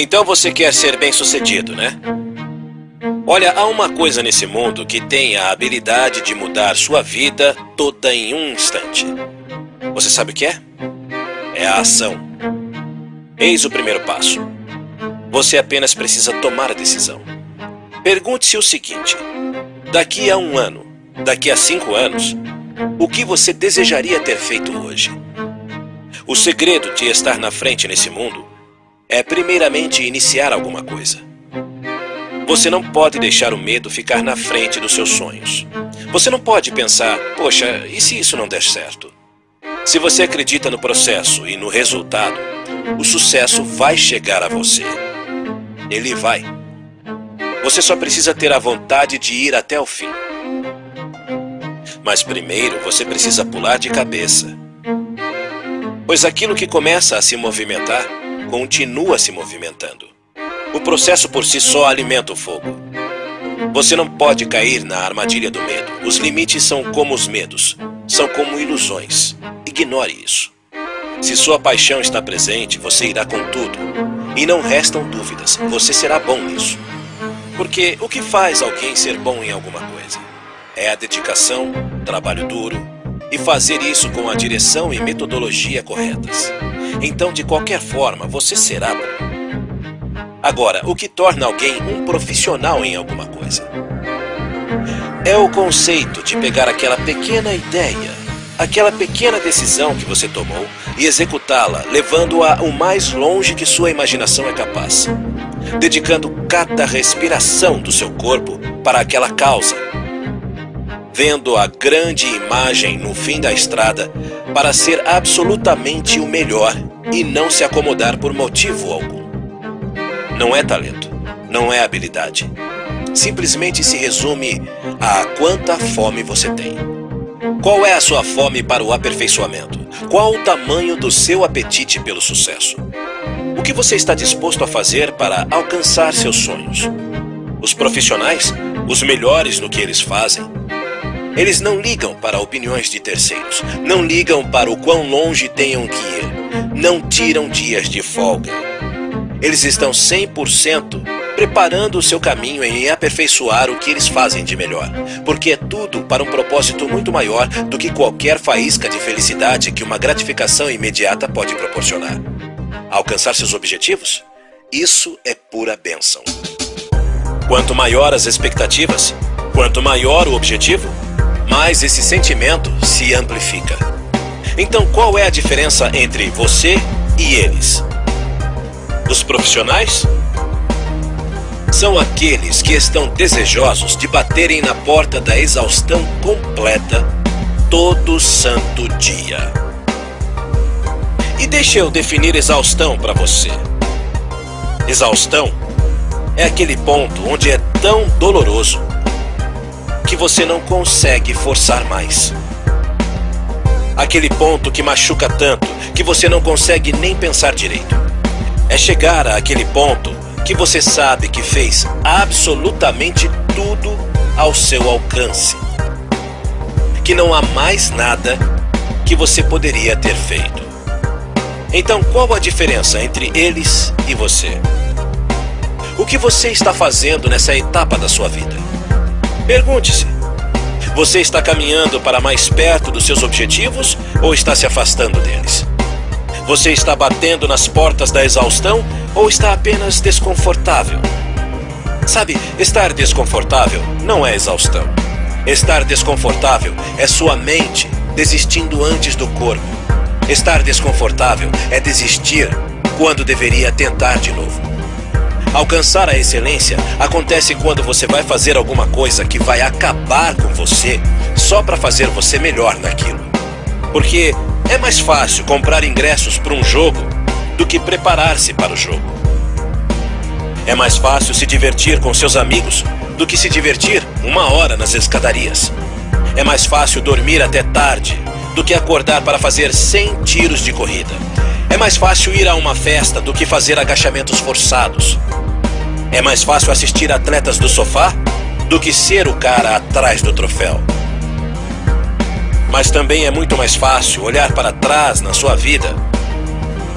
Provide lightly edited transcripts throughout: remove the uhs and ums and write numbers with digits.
Então você quer ser bem-sucedido, né? Olha, há uma coisa nesse mundo que tem a habilidade de mudar sua vida toda em um instante. Você sabe o que é? É a ação. Eis o primeiro passo. Você apenas precisa tomar a decisão. Pergunte-se o seguinte: daqui a 1 ano, daqui a 5 anos, o que você desejaria ter feito hoje? O segredo de estar na frente nesse mundo é primeiramente iniciar alguma coisa. Você não pode deixar o medo ficar na frente dos seus sonhos. Você não pode pensar, poxa, e se isso não der certo? Se você acredita no processo e no resultado, o sucesso vai chegar a você. Ele vai. Você só precisa ter a vontade de ir até o fim. Mas primeiro você precisa pular de cabeça. Pois aquilo que começa a se movimentar, continua se movimentando. O processo por si só alimenta o fogo. Você não pode cair na armadilha do medo. Os limites são como os medos, são como ilusões. Ignore isso. Se sua paixão está presente, você irá com tudo. E não restam dúvidas, você será bom nisso. Porque o que faz alguém ser bom em alguma coisa? É a dedicação, trabalho duro e fazer isso com a direção e metodologia corretas. Então, de qualquer forma, você será bom. Agora, o que torna alguém um profissional em alguma coisa? É o conceito de pegar aquela pequena ideia, aquela pequena decisão que você tomou e executá-la, levando-a o mais longe que sua imaginação é capaz. Dedicando cada respiração do seu corpo para aquela causa. Vendo a grande imagem no fim da estrada para ser absolutamente o melhor e não se acomodar por motivo algum. Não é talento, não é habilidade. Simplesmente se resume a quanta fome você tem. Qual é a sua fome para o aperfeiçoamento? Qual o tamanho do seu apetite pelo sucesso? O que você está disposto a fazer para alcançar seus sonhos? Os profissionais, os melhores no que eles fazem, eles não ligam para opiniões de terceiros, não ligam para o quão longe tenham que ir, não tiram dias de folga. Eles estão 100% preparando o seu caminho em aperfeiçoar o que eles fazem de melhor, porque é tudo para um propósito muito maior do que qualquer faísca de felicidade que uma gratificação imediata pode proporcionar. Alcançar seus objetivos? Isso é pura bênção. Quanto maior as expectativas, quanto maior o objetivo, mais esse sentimento se amplifica. Então, qual é a diferença entre você e eles? Os profissionais são aqueles que estão desejosos de baterem na porta da exaustão completa todo santo dia. E deixa eu definir exaustão para você. Exaustão é aquele ponto onde é tão doloroso que você não consegue forçar mais. Aquele ponto que machuca tanto que você não consegue nem pensar direito. É chegar àquele ponto que você sabe que fez absolutamente tudo ao seu alcance. Que não há mais nada que você poderia ter feito. Então, qual a diferença entre eles e você? O que você está fazendo nessa etapa da sua vida? Pergunte-se. Você está caminhando para mais perto dos seus objetivos ou está se afastando deles? Você está batendo nas portas da exaustão ou está apenas desconfortável? Sabe, estar desconfortável não é exaustão. Estar desconfortável é sua mente desistindo antes do corpo. Estar desconfortável é desistir quando deveria tentar de novo. Alcançar a excelência acontece quando você vai fazer alguma coisa que vai acabar com você só para fazer você melhor naquilo. Porque é mais fácil comprar ingressos para um jogo do que preparar-se para o jogo. É mais fácil se divertir com seus amigos do que se divertir 1 hora nas escadarias. É mais fácil dormir até tarde do que acordar para fazer 100 tiros de corrida. É mais fácil ir a uma festa do que fazer agachamentos forçados. É mais fácil assistir atletas do sofá do que ser o cara atrás do troféu. Mas também é muito mais fácil olhar para trás na sua vida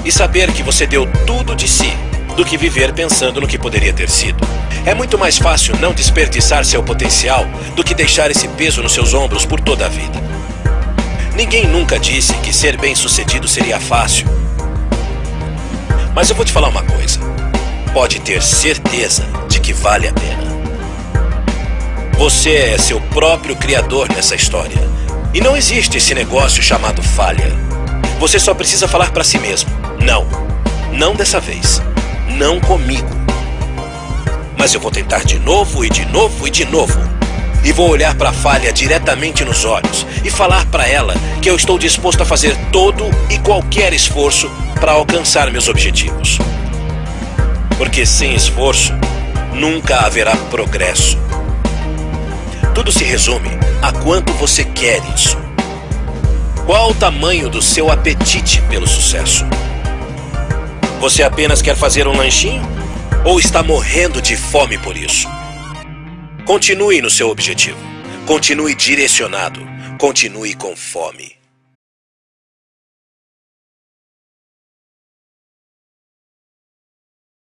e saber que você deu tudo de si do que viver pensando no que poderia ter sido. É muito mais fácil não desperdiçar seu potencial do que deixar esse peso nos seus ombros por toda a vida. Ninguém nunca disse que ser bem-sucedido seria fácil. Mas eu vou te falar uma coisa. Pode ter certeza de que vale a pena. Você é seu próprio criador nessa história. E não existe esse negócio chamado falha. Você só precisa falar para si mesmo: não, não dessa vez, não comigo. Mas eu vou tentar de novo e de novo e de novo. E vou olhar para a falha diretamente nos olhos e falar para ela que eu estou disposto a fazer todo e qualquer esforço para alcançar meus objetivos. Porque sem esforço, nunca haverá progresso. Tudo se resume a quanto você quer isso. Qual o tamanho do seu apetite pelo sucesso? Você apenas quer fazer um lanchinho? Ou está morrendo de fome por isso? Continue no seu objetivo. Continue direcionado. Continue com fome.